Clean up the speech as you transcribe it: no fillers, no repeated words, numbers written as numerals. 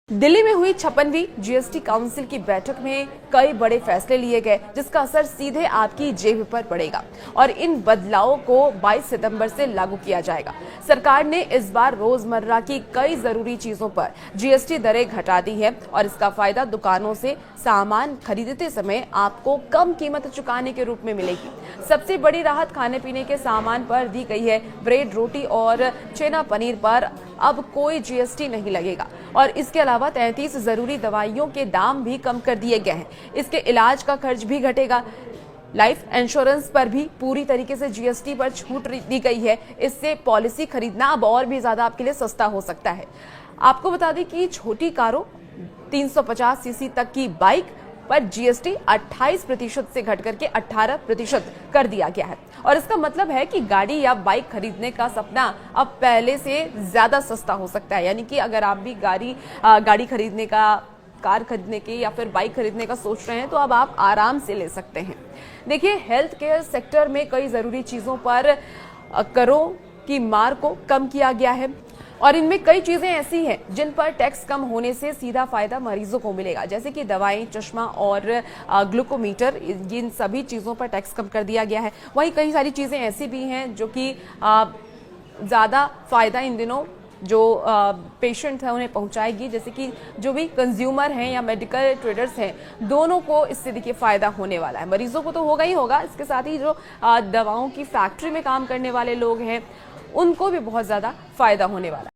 दिल्ली में हुई 56वीं GST council की बैठक में कई बड़े फैसले लिए गए, जिसका असर सीधे आपकी जेब पर पड़ेगा और इन बदलावों को 22 सितंबर से लागू किया जाएगा। सरकार ने इस बार रोजमर्रा की कई जरूरी चीजों पर जीएसटी दरें घटा दी है और इसका फायदा दुकानों से सामान खरीदते समय आपको कम कीमत चुकाने के रूप में मिलेगी। सबसे बड़ी राहत खाने पीने के सामान पर दी गई है। ब्रेड, रोटी और चना पनीर पर अब कोई जीएसटी नहीं लगेगा और इसके अलावा 33 जरूरी दवाइयों के दाम भी कम कर दिए गए हैं। इसके इलाज का खर्च भी घटेगा। लाइफ इंश्योरेंस पर भी पूरी तरीके से जीएसटी पर छूट दी गई है। इससे पॉलिसी खरीदना अब और भी ज्यादा आपके लिए सस्ता हो सकता है। आपको बता दें कि छोटी कारों 350 सीसी तक की बाइक पर जीएसटी 28% से घट करके 18% कर दिया गया है और इसका मतलब है कि गाड़ी या बाइक खरीदने का सपना अब पहले से ज्यादा सस्ता हो सकता है। यानी कि अगर आप भी गाड़ी खरीदने का, कार खरीदने की या फिर बाइक खरीदने का सोच रहे हैं तो अब आप आराम से ले सकते हैं। देखिए, हेल्थ केयर सेक्टर में कई जरूरी चीजों पर करों की मार को कम किया गया है और इनमें कई चीजें ऐसी हैं जिन पर टैक्स कम होने से सीधा फायदा मरीजों को मिलेगा, जैसे कि दवाएं, चश्मा और ग्लूकोमीटर। इन सभी चीजों पर टैक्स कम कर दिया गया है। वहीं कई सारी चीजें ऐसी भी हैं जो कि ज्यादा फायदा इन दिनों जो पेशेंट है उन्हें पहुंचाएगी, जैसे कि जो भी कंज्यूमर हैं या मेडिकल ट्रेडर्स हैं, दोनों को इससे देखिए फायदा होने वाला है। मरीजों को तो होगा ही होगा, इसके साथ ही जो दवाओं की फैक्ट्री में काम करने वाले लोग हैं उनको भी बहुत ज्यादा फायदा होने वाला है।